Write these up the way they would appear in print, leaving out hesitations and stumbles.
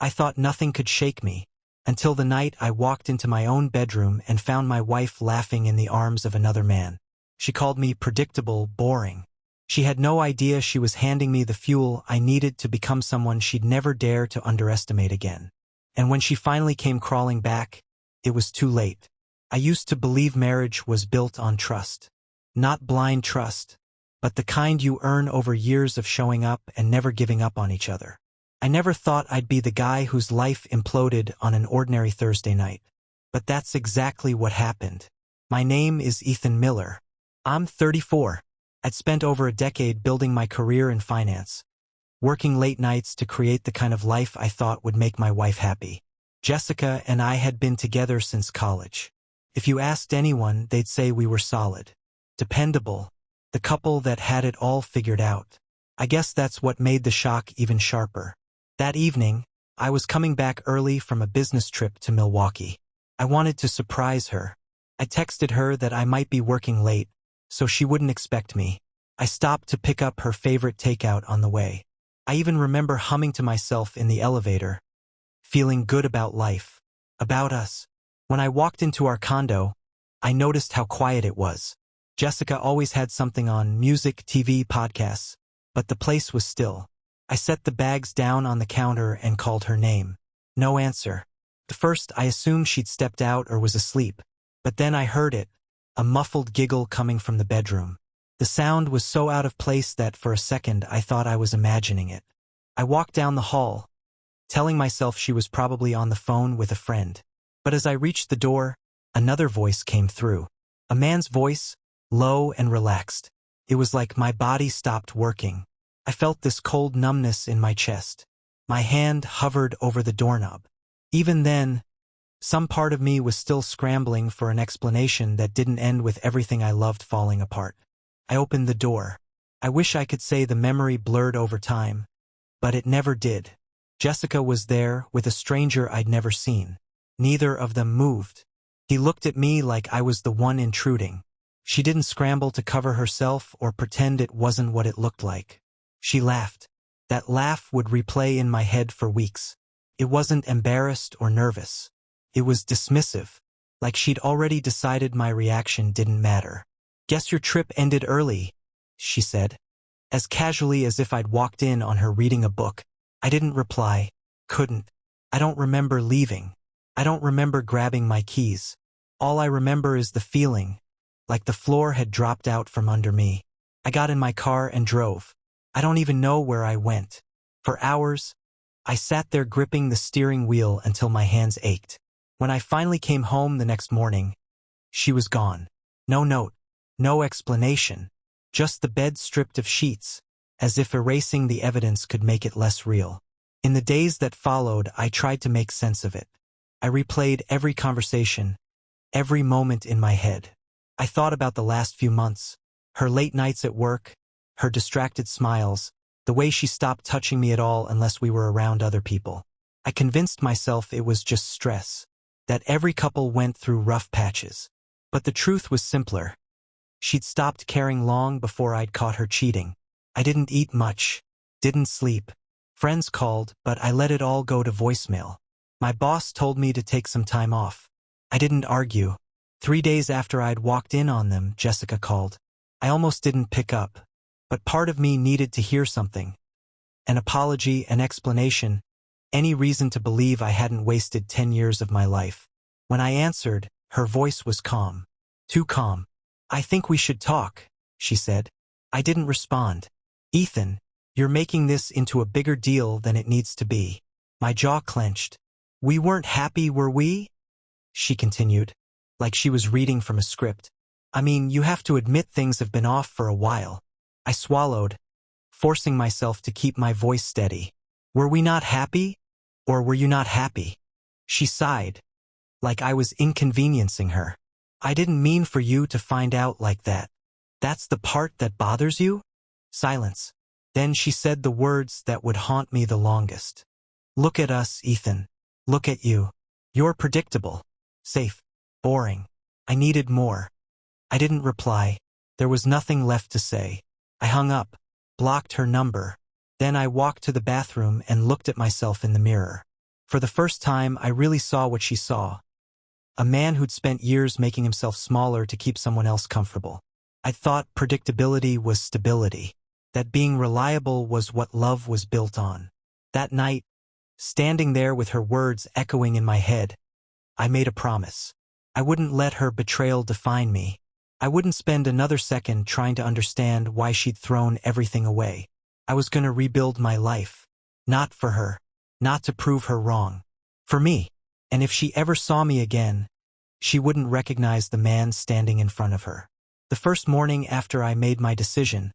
I thought nothing could shake me, until the night I walked into my own bedroom and found my wife laughing in the arms of another man. She called me predictable, boring. She had no idea she was handing me the fuel I needed to become someone she'd never dare to underestimate again. And when she finally came crawling back, it was too late. I used to believe marriage was built on trust. Not blind trust, but the kind you earn over years of showing up and never giving up on each other. I never thought I'd be the guy whose life imploded on an ordinary Thursday night. But that's exactly what happened. My name is Ethan Miller. I'm 34. I'd spent over a decade building my career in finance, working late nights to create the kind of life I thought would make my wife happy. Jessica and I had been together since college. If you asked anyone, they'd say we were solid, dependable, the couple that had it all figured out. I guess that's what made the shock even sharper. That evening, I was coming back early from a business trip to Milwaukee. I wanted to surprise her. I texted her that I might be working late, so she wouldn't expect me. I stopped to pick up her favorite takeout on the way. I even remember humming to myself in the elevator, feeling good about life, about us. When I walked into our condo, I noticed how quiet it was. Jessica always had something on, music, TV, podcasts, but the place was still. I set the bags down on the counter and called her name. No answer. At first, I assumed she'd stepped out or was asleep, but then I heard it, a muffled giggle coming from the bedroom. The sound was so out of place that for a second I thought I was imagining it. I walked down the hall, telling myself she was probably on the phone with a friend. But as I reached the door, another voice came through. A man's voice, low and relaxed. It was like my body stopped working. I felt this cold numbness in my chest. My hand hovered over the doorknob. Even then, some part of me was still scrambling for an explanation that didn't end with everything I loved falling apart. I opened the door. I wish I could say the memory blurred over time, but it never did. Jessica was there with a stranger I'd never seen. Neither of them moved. He looked at me like I was the one intruding. She didn't scramble to cover herself or pretend it wasn't what it looked like. She laughed. That laugh would replay in my head for weeks. It wasn't embarrassed or nervous. It was dismissive, like she'd already decided my reaction didn't matter. "Guess your trip ended early," she said, as casually as if I'd walked in on her reading a book. I didn't reply. Couldn't. I don't remember leaving. I don't remember grabbing my keys. All I remember is the feeling, like the floor had dropped out from under me. I got in my car and drove. I don't even know where I went. For hours, I sat there gripping the steering wheel until my hands ached. When I finally came home the next morning, she was gone. No note, no explanation, just the bed stripped of sheets, as if erasing the evidence could make it less real. In the days that followed, I tried to make sense of it. I replayed every conversation, every moment in my head. I thought about the last few months, her late nights at work, her distracted smiles, the way she stopped touching me at all unless we were around other people. I convinced myself it was just stress, that every couple went through rough patches. But the truth was simpler. She'd stopped caring long before I'd caught her cheating. I didn't eat much, didn't sleep. Friends called, but I let it all go to voicemail. My boss told me to take some time off. I didn't argue. 3 days after I'd walked in on them, Jessica called. I almost didn't pick up, but part of me needed to hear something. An apology, an explanation, any reason to believe I hadn't wasted 10 years of my life. When I answered, her voice was calm. Too calm. "I think we should talk," she said. I didn't respond. "Ethan, you're making this into a bigger deal than it needs to be." My jaw clenched. "We weren't happy, were we?" she continued, like she was reading from a script. "I mean, you have to admit things have been off for a while." I swallowed, forcing myself to keep my voice steady. "Were we not happy? Or were you not happy?" She sighed, like I was inconveniencing her. "I didn't mean for you to find out like that. That's the part that bothers you?" Silence. Then she said the words that would haunt me the longest. "Look at us, Ethan. Look at you. You're predictable, safe, boring. I needed more." I didn't reply. There was nothing left to say. I hung up, blocked her number. Then I walked to the bathroom and looked at myself in the mirror. For the first time, I really saw what she saw. A man who'd spent years making himself smaller to keep someone else comfortable. I thought predictability was stability, that being reliable was what love was built on. That night, standing there with her words echoing in my head, I made a promise. I wouldn't let her betrayal define me. I wouldn't spend another second trying to understand why she'd thrown everything away. I was going to rebuild my life. Not for her. Not to prove her wrong. For me. And if she ever saw me again, she wouldn't recognize the man standing in front of her. The first morning after I made my decision,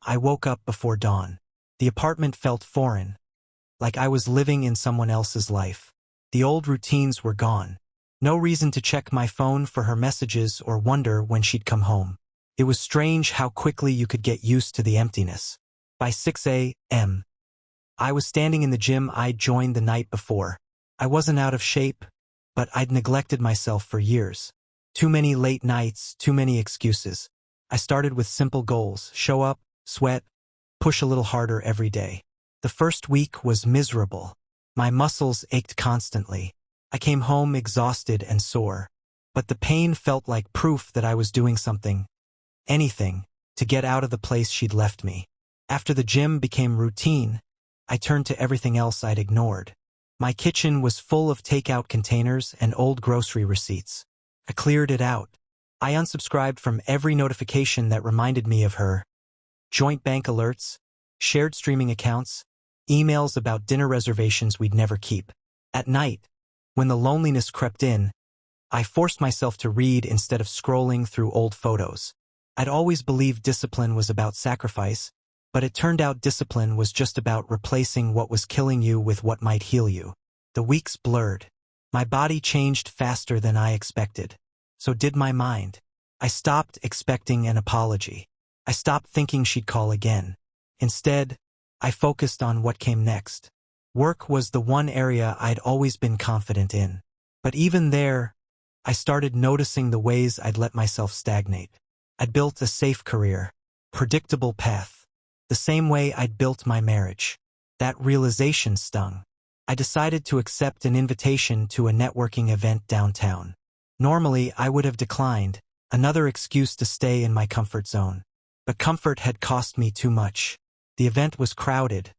I woke up before dawn. The apartment felt foreign, like I was living in someone else's life. The old routines were gone. No reason to check my phone for her messages or wonder when she'd come home. It was strange how quickly you could get used to the emptiness. By 6 a.m., I was standing in the gym I'd joined the night before. I wasn't out of shape, but I'd neglected myself for years. Too many late nights, too many excuses. I started with simple goals: show up, sweat, push a little harder every day. The first week was miserable. My muscles ached constantly. I came home exhausted and sore. But the pain felt like proof that I was doing something, anything, to get out of the place she'd left me. After the gym became routine, I turned to everything else I'd ignored. My kitchen was full of takeout containers and old grocery receipts. I cleared it out. I unsubscribed from every notification that reminded me of her. Joint bank alerts, shared streaming accounts, emails about dinner reservations we'd never keep. At night, when the loneliness crept in, I forced myself to read instead of scrolling through old photos. I'd always believed discipline was about sacrifice, but it turned out discipline was just about replacing what was killing you with what might heal you. The weeks blurred. My body changed faster than I expected. So did my mind. I stopped expecting an apology. I stopped thinking she'd call again. Instead, I focused on what came next. Work was the one area I'd always been confident in. But even there, I started noticing the ways I'd let myself stagnate. I'd built a safe career, predictable path. The same way I'd built my marriage. That realization stung. I decided to accept an invitation to a networking event downtown. Normally, I would have declined, another excuse to stay in my comfort zone. But comfort had cost me too much. The event was crowded,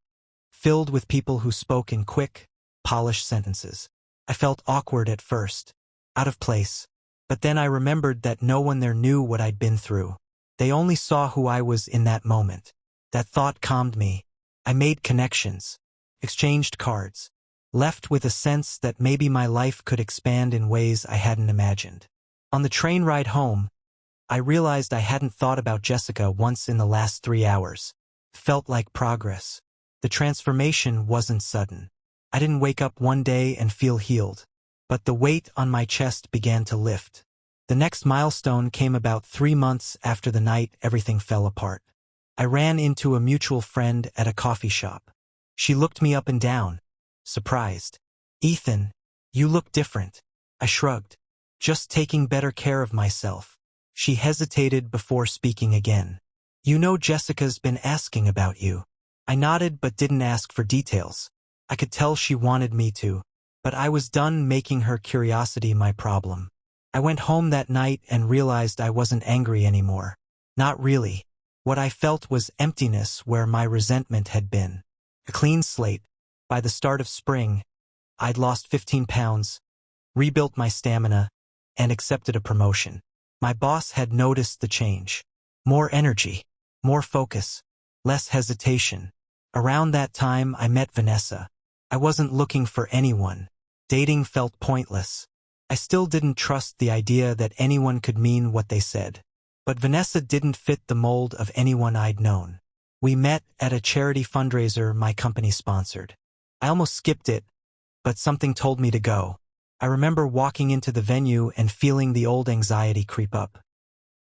filled with people who spoke in quick, polished sentences. I felt awkward at first, out of place. But then I remembered that no one there knew what I'd been through. They only saw who I was in that moment. That thought calmed me. I made connections, exchanged cards, left with a sense that maybe my life could expand in ways I hadn't imagined. On the train ride home, I realized I hadn't thought about Jessica once in the last 3 hours. Felt like progress. The transformation wasn't sudden. I didn't wake up one day and feel healed, but the weight on my chest began to lift. The next milestone came about 3 months after the night everything fell apart. I ran into a mutual friend at a coffee shop. She looked me up and down, surprised. "Ethan, you look different." I shrugged. "Just taking better care of myself." She hesitated before speaking again. "You know Jessica's been asking about you." I nodded but didn't ask for details. I could tell she wanted me to, but I was done making her curiosity my problem. I went home that night and realized I wasn't angry anymore. Not really. What I felt was emptiness where my resentment had been. A clean slate. By the start of spring, I'd lost 15 pounds, rebuilt my stamina, and accepted a promotion. My boss had noticed the change. More energy, more focus, less hesitation. Around that time, I met Vanessa. I wasn't looking for anyone. Dating felt pointless. I still didn't trust the idea that anyone could mean what they said. But Vanessa didn't fit the mold of anyone I'd known. We met at a charity fundraiser my company sponsored. I almost skipped it, but something told me to go. I remember walking into the venue and feeling the old anxiety creep up.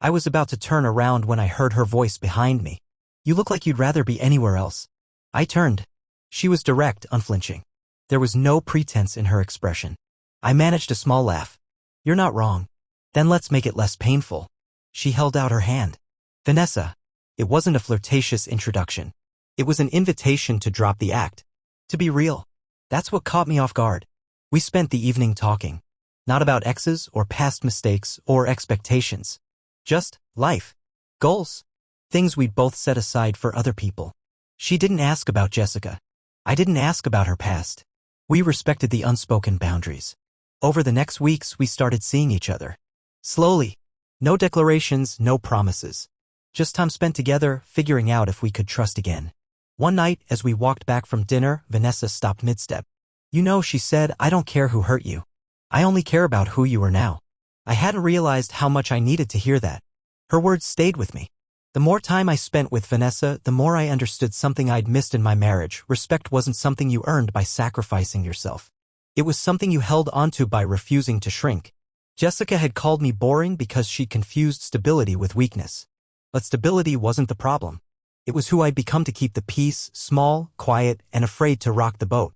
I was about to turn around when I heard her voice behind me. "You look like you'd rather be anywhere else." I turned. She was direct, unflinching. There was no pretense in her expression. I managed a small laugh. "You're not wrong. Then let's make it less painful." She held out her hand. "Vanessa." It wasn't a flirtatious introduction. It was an invitation to drop the act. To be real. That's what caught me off guard. We spent the evening talking. Not about exes or past mistakes or expectations. Just life. Goals. Things we'd both set aside for other people. She didn't ask about Jessica. I didn't ask about her past. We respected the unspoken boundaries. Over the next weeks, we started seeing each other. Slowly. No declarations, no promises. Just time spent together, figuring out if we could trust again. One night, as we walked back from dinner, Vanessa stopped mid-step. "You know," she said, "I don't care who hurt you. I only care about who you are now." I hadn't realized how much I needed to hear that. Her words stayed with me. The more time I spent with Vanessa, the more I understood something I'd missed in my marriage. Respect wasn't something you earned by sacrificing yourself. It was something you held onto by refusing to shrink. Jessica had called me boring because she confused stability with weakness. But stability wasn't the problem. It was who I'd become to keep the peace, small, quiet, and afraid to rock the boat.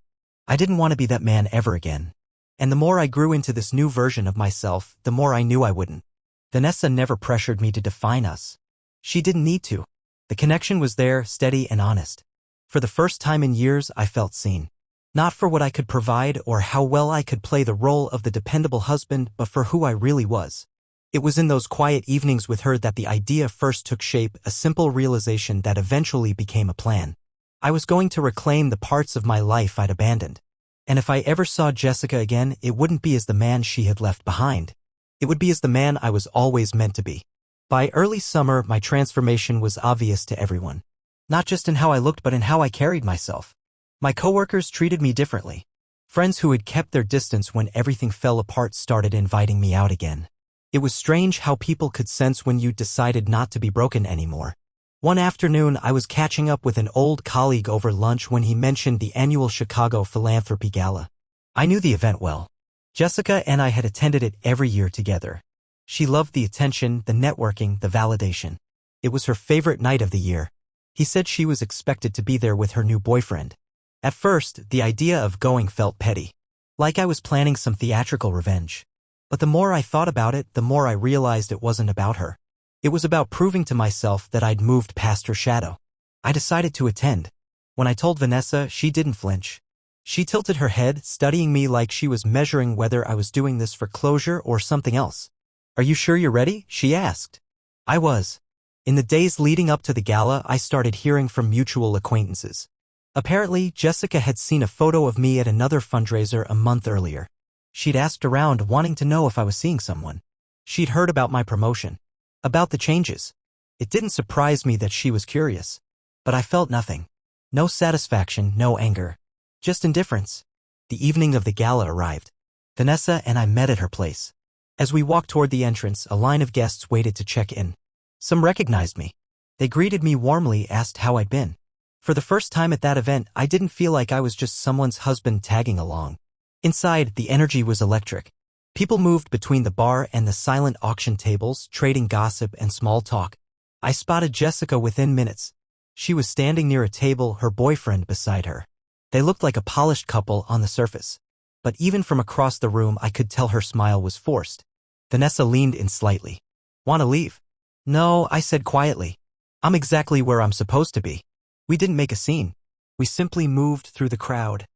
I didn't want to be that man ever again. And the more I grew into this new version of myself, the more I knew I wouldn't. Vanessa never pressured me to define us. She didn't need to. The connection was there, steady and honest. For the first time in years, I felt seen. Not for what I could provide or how well I could play the role of the dependable husband, but for who I really was. It was in those quiet evenings with her that the idea first took shape, a simple realization that eventually became a plan. I was going to reclaim the parts of my life I'd abandoned. And if I ever saw Jessica again, it wouldn't be as the man she had left behind. It would be as the man I was always meant to be. By early summer, my transformation was obvious to everyone. Not just in how I looked, but in how I carried myself. My coworkers treated me differently. Friends who had kept their distance when everything fell apart started inviting me out again. It was strange how people could sense when you decided not to be broken anymore. One afternoon, I was catching up with an old colleague over lunch when he mentioned the annual Chicago Philanthropy Gala. I knew the event well. Jessica and I had attended it every year together. She loved the attention, the networking, the validation. It was her favorite night of the year. He said she was expected to be there with her new boyfriend. At first, the idea of going felt petty. Like I was planning some theatrical revenge. But the more I thought about it, the more I realized it wasn't about her. It was about proving to myself that I'd moved past her shadow. I decided to attend. When I told Vanessa, she didn't flinch. She tilted her head, studying me like she was measuring whether I was doing this for closure or something else. "Are you sure you're ready?" she asked. I was. In the days leading up to the gala, I started hearing from mutual acquaintances. Apparently, Jessica had seen a photo of me at another fundraiser a month earlier. She'd asked around, wanting to know if I was seeing someone. She'd heard about my promotion. About the changes. It didn't surprise me that she was curious. But I felt nothing. No satisfaction, no anger. Just indifference. The evening of the gala arrived. Vanessa and I met at her place. As we walked toward the entrance, a line of guests waited to check in. Some recognized me. They greeted me warmly, asked how I'd been. For the first time at that event, I didn't feel like I was just someone's husband tagging along. Inside, the energy was electric. People moved between the bar and the silent auction tables, trading gossip and small talk. I spotted Jessica within minutes. She was standing near a table, her boyfriend beside her. They looked like a polished couple on the surface. But even from across the room, I could tell her smile was forced. Vanessa leaned in slightly. "Want to leave?" "No," I said quietly. "I'm exactly where I'm supposed to be." We didn't make a scene. We simply moved through the crowd,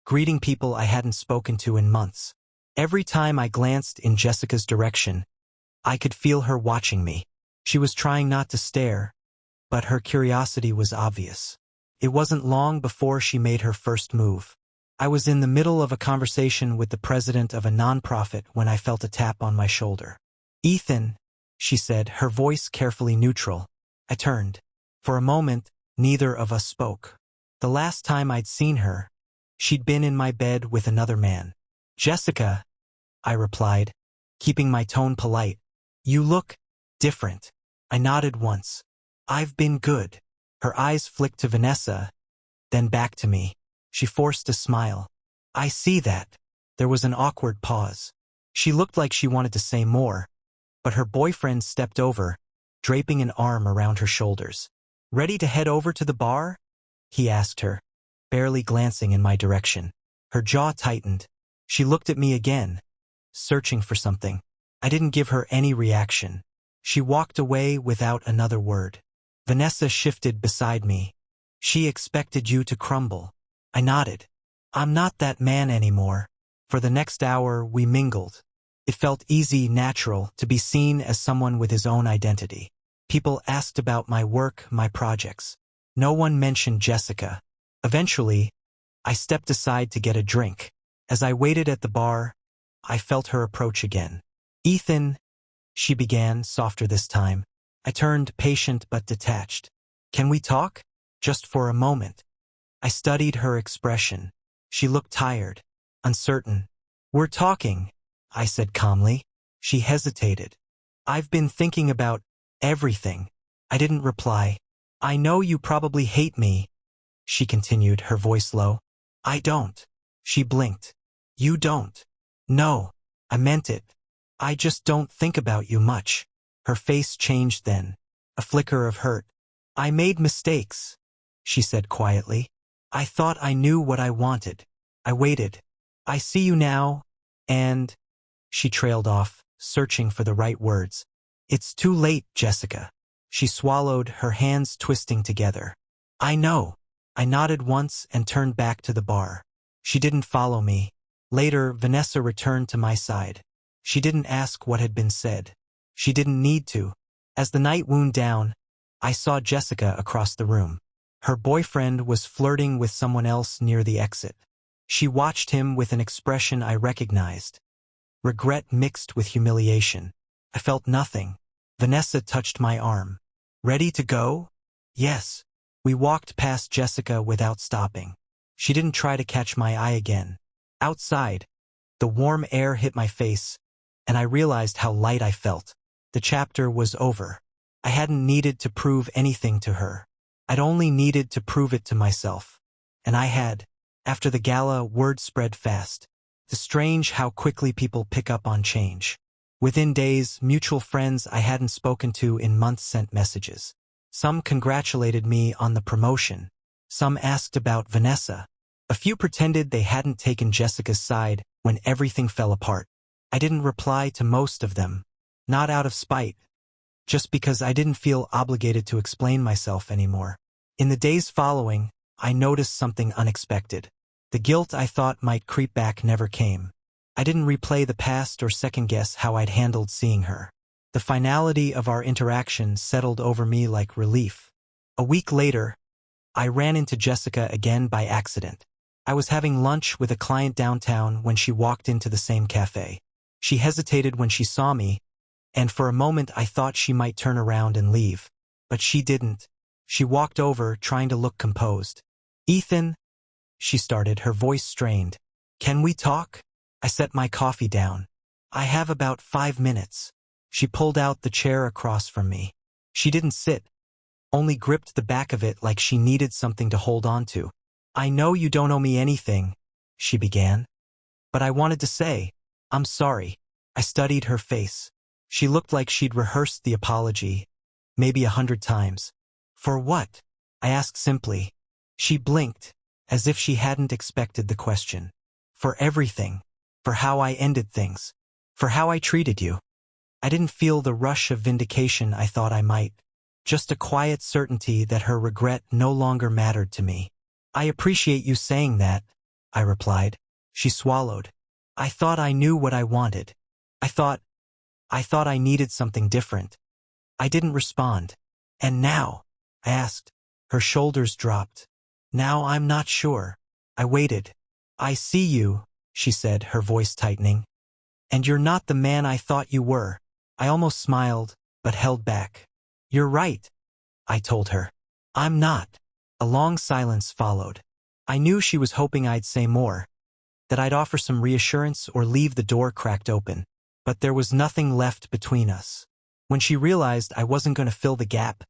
greeting people I hadn't spoken to in months. Every time I glanced in Jessica's direction, I could feel her watching me. She was trying not to stare, but her curiosity was obvious. It wasn't long before she made her first move. I was in the middle of a conversation with the president of a nonprofit when I felt a tap on my shoulder. "Ethan," she said, her voice carefully neutral. I turned. For a moment, neither of us spoke. The last time I'd seen her, she'd been in my bed with another man. "Jessica," I replied, keeping my tone polite. "You look different." I nodded once. "I've been good." Her eyes flicked to Vanessa, then back to me. She forced a smile. "I see that." There was an awkward pause. She looked like she wanted to say more, but her boyfriend stepped over, draping an arm around her shoulders. "Ready to head over to the bar?" he asked her, barely glancing in my direction. Her jaw tightened. She looked at me again, searching for something. I didn't give her any reaction. She walked away without another word. Vanessa shifted beside me. "She expected you to crumble." I nodded. I'm not that man anymore. For the next hour, we mingled. It felt easy, natural, to be seen as someone with his own identity. People asked about my work, my projects. No one mentioned Jessica. Eventually, I stepped aside to get a drink. As I waited at the bar, I felt her approach again. "Ethan," she began, softer this time. I turned, patient but detached. "Can we talk? Just for a moment." I studied her expression. She looked tired, uncertain. "We're talking," I said calmly. She hesitated. "I've been thinking about everything." I didn't reply. "I know you probably hate me," she continued, her voice low. "I don't." She blinked. "You don't?" "No, I meant it. I just don't think about you much." Her face changed then, a flicker of hurt. "I made mistakes," she said quietly. "I thought I knew what I wanted. I waited. I see you now, and—" She trailed off, searching for the right words. "It's too late, Jessica." She swallowed, her hands twisting together. "I know." I nodded once and turned back to the bar. She didn't follow me. Later, Vanessa returned to my side. She didn't ask what had been said. She didn't need to. As the night wound down, I saw Jessica across the room. Her boyfriend was flirting with someone else near the exit. She watched him with an expression I recognized. Regret mixed with humiliation. I felt nothing. Vanessa touched my arm. "Ready to go?" "Yes." We walked past Jessica without stopping. She didn't try to catch my eye again. Outside, the warm air hit my face, and I realized how light I felt. The chapter was over. I hadn't needed to prove anything to her. I'd only needed to prove it to myself. And I had. After the gala, word spread fast. It's strange how quickly people pick up on change. Within days, mutual friends I hadn't spoken to in months sent messages. Some congratulated me on the promotion. Some asked about Vanessa. A few pretended they hadn't taken Jessica's side when everything fell apart. I didn't reply to most of them. Not out of spite. Just because I didn't feel obligated to explain myself anymore. In the days following, I noticed something unexpected. The guilt I thought might creep back never came. I didn't replay the past or second-guess how I'd handled seeing her. The finality of our interaction settled over me like relief. A week later, I ran into Jessica again by accident. I was having lunch with a client downtown when she walked into the same cafe. She hesitated when she saw me, and for a moment I thought she might turn around and leave. But she didn't. She walked over, trying to look composed. "Ethan," she started, her voice strained. "Can we talk?" I set my coffee down. "I have about 5 minutes." She pulled out the chair across from me. She didn't sit, only gripped the back of it like she needed something to hold on to. "I know you don't owe me anything," she began. "But I wanted to say, I'm sorry." I studied her face. She looked like she'd rehearsed the apology, maybe 100 times. "For what?" I asked simply. She blinked, as if she hadn't expected the question. "For everything. For how I ended things. For how I treated you." I didn't feel the rush of vindication I thought I might. Just a quiet certainty that her regret no longer mattered to me. "I appreciate you saying that," I replied. She swallowed. "I thought I knew what I wanted. I thought I needed something different." I didn't respond. "And now?" I asked. Her shoulders dropped. "Now I'm not sure." I waited. "I see you," she said, her voice tightening. "And you're not the man I thought you were." I almost smiled, but held back. "You're right," I told her. "I'm not." A long silence followed. I knew she was hoping I'd say more, that I'd offer some reassurance or leave the door cracked open. But there was nothing left between us. When she realized I wasn't going to fill the gap,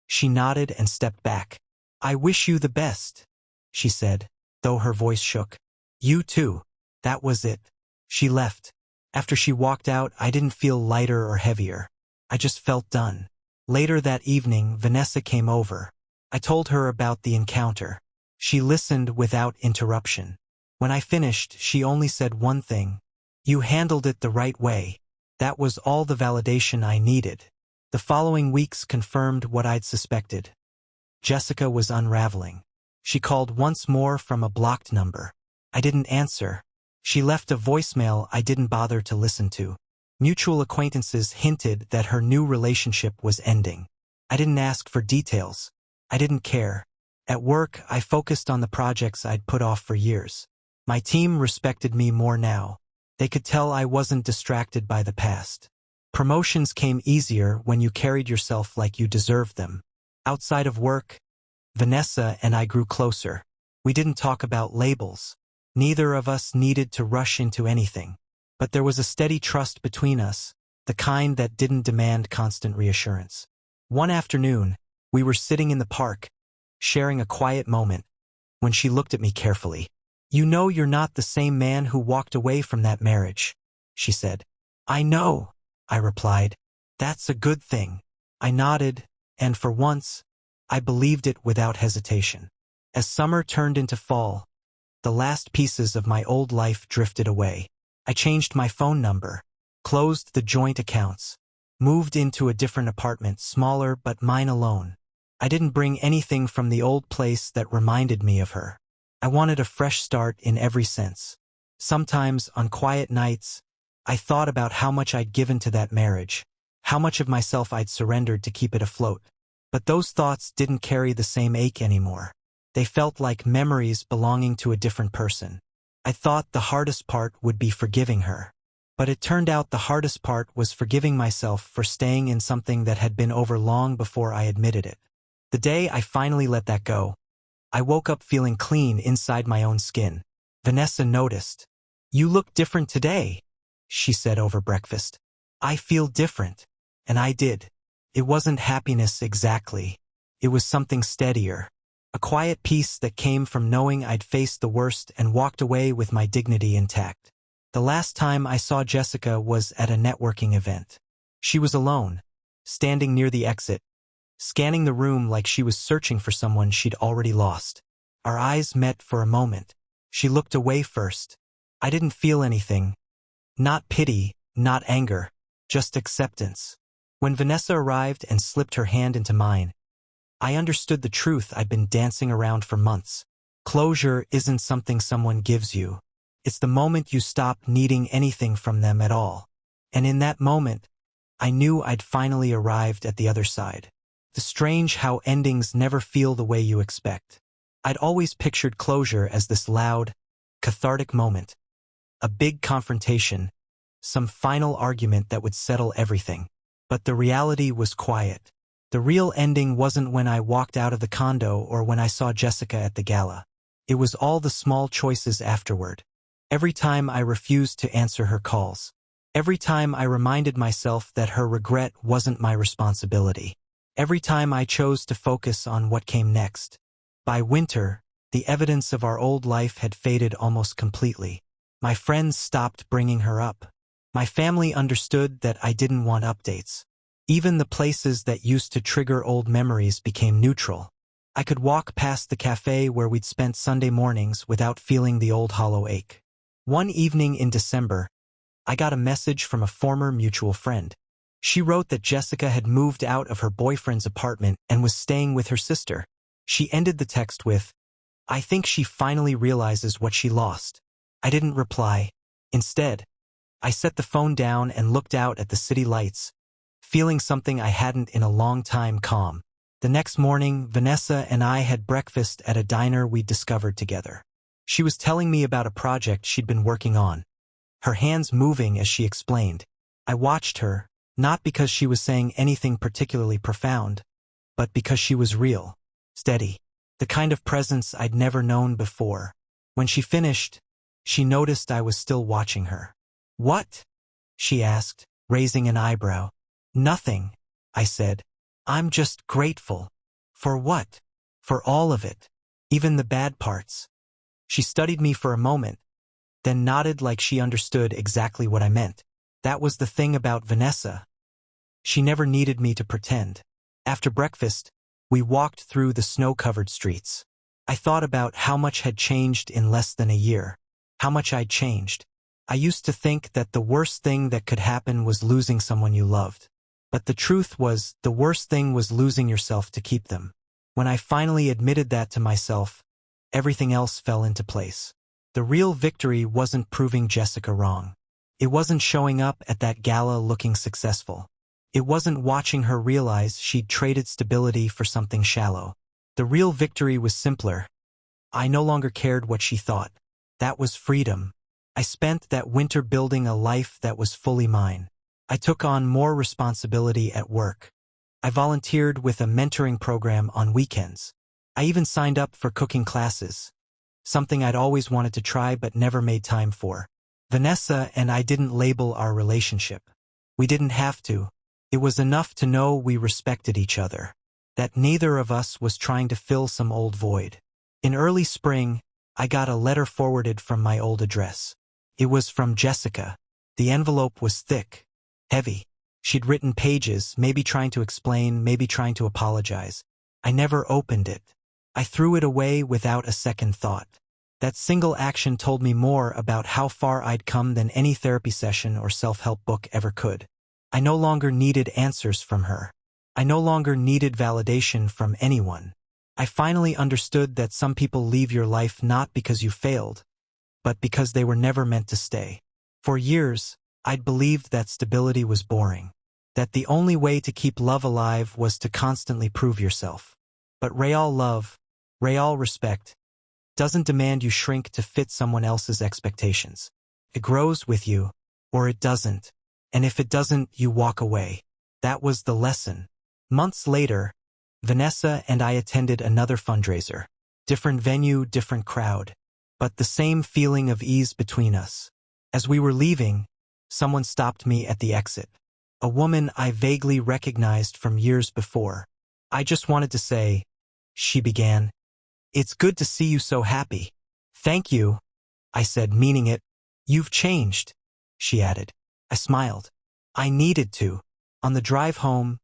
she nodded and stepped back. "I wish you the best," she said, though her voice shook. "You too." That was it. She left. After she walked out, I didn't feel lighter or heavier. I just felt done. Later that evening, Vanessa came over. I told her about the encounter. She listened without interruption. When I finished, she only said one thing. "You handled it the right way." That was all the validation I needed. The following weeks confirmed what I'd suspected. Jessica was unraveling. She called once more from a blocked number. I didn't answer. She left a voicemail I didn't bother to listen to. Mutual acquaintances hinted that her new relationship was ending. I didn't ask for details. I didn't care. At work, I focused on the projects I'd put off for years. My team respected me more now. They could tell I wasn't distracted by the past. Promotions came easier when you carried yourself like you deserved them. Outside of work, Vanessa and I grew closer. We didn't talk about labels. Neither of us needed to rush into anything. But there was a steady trust between us, the kind that didn't demand constant reassurance. One afternoon, we were sitting in the park, sharing a quiet moment, when she looked at me carefully. "You know you're not the same man who walked away from that marriage," she said. "I know," I replied. "That's a good thing." I nodded, and for once, I believed it without hesitation. As summer turned into fall, the last pieces of my old life drifted away. I changed my phone number, closed the joint accounts, moved into a different apartment, smaller but mine alone. I didn't bring anything from the old place that reminded me of her. I wanted a fresh start in every sense. Sometimes, on quiet nights, I thought about how much I'd given to that marriage, how much of myself I'd surrendered to keep it afloat. But those thoughts didn't carry the same ache anymore. They felt like memories belonging to a different person. I thought the hardest part would be forgiving her. But it turned out the hardest part was forgiving myself for staying in something that had been over long before I admitted it. The day I finally let that go, I woke up feeling clean inside my own skin. Vanessa noticed. "You look different today," she said over breakfast. "I feel different." And I did. It wasn't happiness exactly. It was something steadier. A quiet peace that came from knowing I'd faced the worst and walked away with my dignity intact. The last time I saw Jessica was at a networking event. She was alone, standing near the exit, scanning the room like she was searching for someone she'd already lost. Our eyes met for a moment. She looked away first. I didn't feel anything. Not pity, not anger, just acceptance. When Vanessa arrived and slipped her hand into mine, I understood the truth I'd been dancing around for months. Closure isn't something someone gives you. It's the moment you stop needing anything from them at all. And in that moment, I knew I'd finally arrived at the other side. The strange how endings never feel the way you expect. I'd always pictured closure as this loud, cathartic moment. A big confrontation, some final argument that would settle everything. But the reality was quiet. The real ending wasn't when I walked out of the condo or when I saw Jessica at the gala. It was all the small choices afterward. Every time I refused to answer her calls. Every time I reminded myself that her regret wasn't my responsibility. Every time I chose to focus on what came next. By winter, the evidence of our old life had faded almost completely. My friends stopped bringing her up. My family understood that I didn't want updates. Even the places that used to trigger old memories became neutral. I could walk past the cafe where we'd spent Sunday mornings without feeling the old hollow ache. One evening in December, I got a message from a former mutual friend. She wrote that Jessica had moved out of her boyfriend's apartment and was staying with her sister. She ended the text with, "I think she finally realizes what she lost." I didn't reply. Instead, I set the phone down and looked out at the city lights, feeling something I hadn't in a long time: calm. The next morning, Vanessa and I had breakfast at a diner we'd discovered together. She was telling me about a project she'd been working on, her hands moving as she explained. I watched her, not because she was saying anything particularly profound, but because she was real, steady, the kind of presence I'd never known before. When she finished, she noticed I was still watching her. "What?" she asked, raising an eyebrow. "Nothing," I said. "I'm just grateful." "For what?" "For all of it. Even the bad parts." She studied me for a moment, then nodded like she understood exactly what I meant. That was the thing about Vanessa. She never needed me to pretend. After breakfast, we walked through the snow-covered streets. I thought about how much had changed in less than a year, how much I'd changed. I used to think that the worst thing that could happen was losing someone you loved. But the truth was, the worst thing was losing yourself to keep them. When I finally admitted that to myself, everything else fell into place. The real victory wasn't proving Jessica wrong. It wasn't showing up at that gala looking successful. It wasn't watching her realize she'd traded stability for something shallow. The real victory was simpler. I no longer cared what she thought. That was freedom. I spent that winter building a life that was fully mine. I took on more responsibility at work. I volunteered with a mentoring program on weekends. I even signed up for cooking classes, something I'd always wanted to try but never made time for. Vanessa and I didn't label our relationship. We didn't have to. It was enough to know we respected each other, that neither of us was trying to fill some old void. In early spring, I got a letter forwarded from my old address. It was from Jessica. The envelope was thick, heavy. She'd written pages, maybe trying to explain, maybe trying to apologize. I never opened it. I threw it away without a second thought. That single action told me more about how far I'd come than any therapy session or self-help book ever could. I no longer needed answers from her. I no longer needed validation from anyone. I finally understood that some people leave your life not because you failed, but because they were never meant to stay. For years, I'd believed that stability was boring, that the only way to keep love alive was to constantly prove yourself. But real love, real respect, doesn't demand you shrink to fit someone else's expectations. It grows with you, or it doesn't. And if it doesn't, you walk away. That was the lesson. Months later, Vanessa and I attended another fundraiser. Different venue, different crowd, but the same feeling of ease between us. As we were leaving, someone stopped me at the exit. A woman I vaguely recognized from years before. I just wanted to say, she began. It's good to see you so happy. Thank you, I said, meaning it. You've changed, she added. I smiled. I needed to. On the drive home,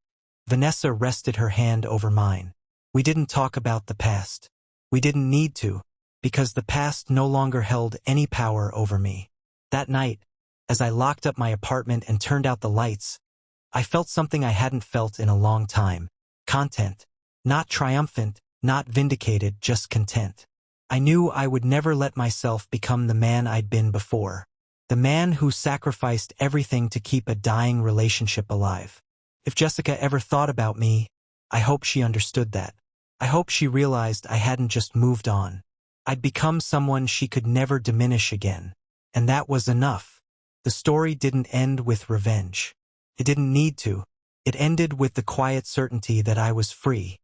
Vanessa rested her hand over mine. We didn't talk about the past. We didn't need to, because the past no longer held any power over me. That night, as I locked up my apartment and turned out the lights, I felt something I hadn't felt in a long time. Content. Not triumphant, not vindicated, just content. I knew I would never let myself become the man I'd been before. The man who sacrificed everything to keep a dying relationship alive. If Jessica ever thought about me, I hope she understood that. I hope she realized I hadn't just moved on. I'd become someone she could never diminish again. And that was enough. The story didn't end with revenge. It didn't need to. It ended with the quiet certainty that I was free.